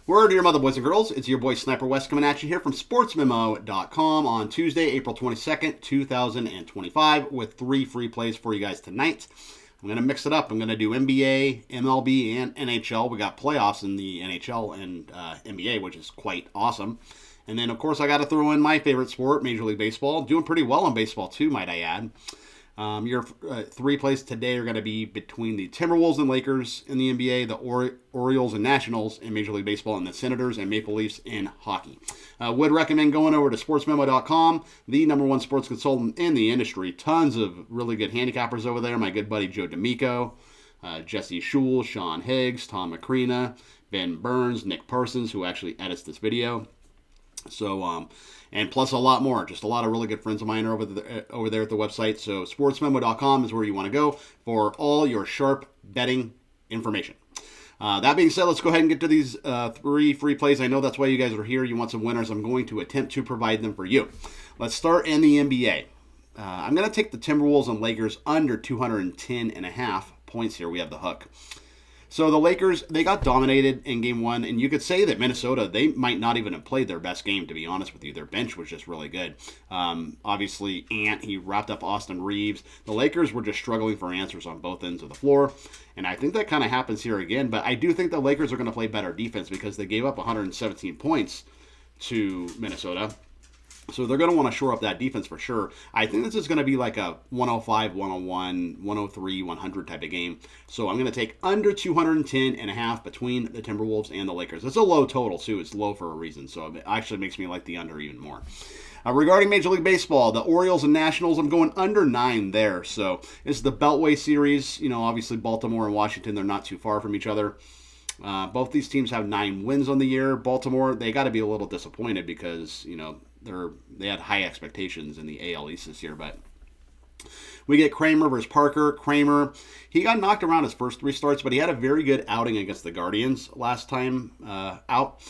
Word to your mother, boys and girls. It's your boy Sniper West coming at you here from SportsMemo.com on Tuesday, April 22nd, 2025 with 3 free plays for you guys tonight. I'm going to mix it up. I'm going to do NBA, MLB, and NHL. We got playoffs in the NHL and NBA, which is quite awesome. And then, of course, I got to throw in my favorite sport, Major League Baseball. Doing pretty well in baseball, too, might I add. Your 3 plays today are going to be between the Timberwolves and Lakers in the NBA, the Orioles and Nationals in Major League Baseball, and the Senators and Maple Leafs in hockey. Would recommend going over to SportsMemo.com, the #1 sports consultant in the industry. Tons of really good handicappers over there. My good buddy Joe D'Amico, Jesse Schul, Sean Higgs, Tom Macrina, Ben Burns, Nick Parsons, who actually edits this video. So, and plus a lot more. Just a lot of really good friends of mine are over there at the website. So, SportsMemo.com is where you want to go for all your sharp betting information. That being said, let's go ahead and get to these 3 free plays. I know that's why you guys are here. You want some winners. I'm going to attempt to provide them for you. Let's start in the NBA. I'm going to take the Timberwolves and Lakers under 210.5 points here. We have the hook. So the Lakers, they got dominated in Game 1, and you could say that Minnesota, they might not even have played their best game, to be honest with you. Their bench was just really good. Obviously, Ant, he wrapped up Austin Reeves. The Lakers were just struggling for answers on both ends of the floor, and I think that kind of happens here again, but I do think the Lakers are going to play better defense because they gave up 117 points to Minnesota. So they're going to want to shore up that defense for sure. I think this is going to be like a 105, 101, 103, 100 type of game. So I'm going to take under 210.5 between the Timberwolves and the Lakers. It's a low total, too. It's low for a reason. So it actually makes me like the under even more. Regarding Major League Baseball, the Orioles and Nationals, I'm going under 9 there. So this is the Beltway series. You know, obviously Baltimore and Washington, they're not too far from each other. Both these teams have 9 wins on the year. Baltimore, they got to be a little disappointed because, you know, they had high expectations in the AL East this year, but we get Kramer versus Parker. Kramer, he got knocked around his first 3 starts, but he had a very good outing against the Guardians last time out.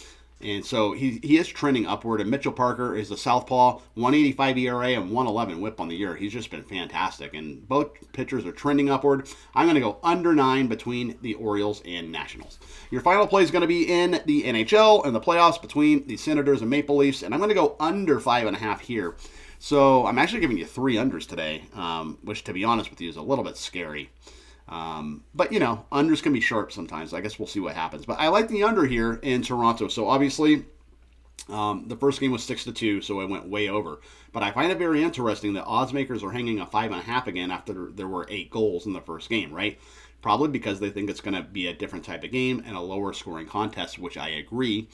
And so he is trending upward. And Mitchell Parker is a southpaw, 185 ERA and 111 whip on the year. He's just been fantastic. And both pitchers are trending upward. I'm going to go under 9 between the Orioles and Nationals. Your final play is going to be in the NHL and the playoffs between the Senators and Maple Leafs. And I'm going to go under 5.5 here. So I'm actually giving you 3 unders today, which to be honest with you is a little bit scary. But, you know, unders can be sharp sometimes. I guess we'll see what happens. But I like the under here in Toronto. So, obviously, the first game was 6-2, so it went way over. But I find it very interesting that odds makers are hanging a 5.5 again after there were 8 goals in the first game, right? Probably because they think it's going to be a different type of game and a lower scoring contest, which I agree.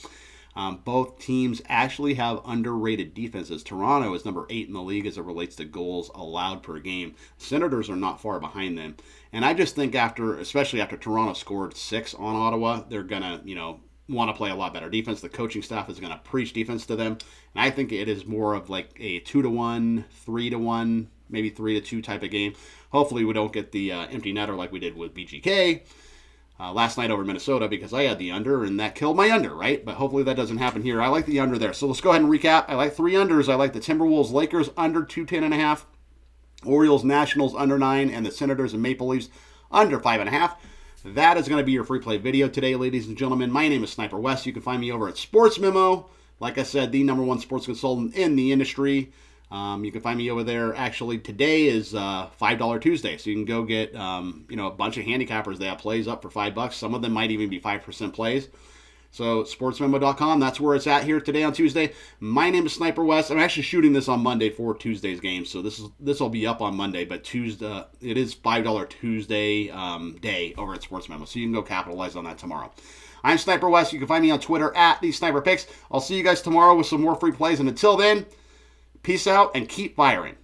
Both teams actually have underrated defenses. Toronto is number 8 in the league as it relates to goals allowed per game. Senators are not far behind them. And I just think especially after Toronto scored 6 on Ottawa, they're going to, you know, want to play a lot better defense. The coaching staff is going to preach defense to them. And I think it is more of like a 2-1, 3-1, maybe 3-2 type of game. Hopefully we don't get the empty netter like we did with BGK. Last night over Minnesota because I had the under and that killed my under, right? But hopefully that doesn't happen here. I like the under there. So let's go ahead and recap. I like 3 unders. I like the Timberwolves, Lakers under 210.5, Orioles, Nationals under 9, and the Senators and Maple Leafs under 5.5. That is going to be your free play video today, ladies and gentlemen. My name is Sniper West. You can find me over at Sports Memo. Like I said, the #1 sports consultant in the industry. You can find me over there. Actually, today is $5 Tuesday, so you can go get a bunch of handicappers. They have plays up for $5. Some of them might even be 5% plays. So SportsMemo.com, that's where it's at here today on Tuesday. My name is Sniper West. I'm actually shooting this on Monday for Tuesday's game, so this will be up on Monday. But Tuesday, it is $5 Tuesday day over at SportsMemo, so you can go capitalize on that tomorrow. I'm Sniper West. You can find me on Twitter at @TheSniperPicks. I'll see you guys tomorrow with some more free plays, and until then, peace out and keep firing.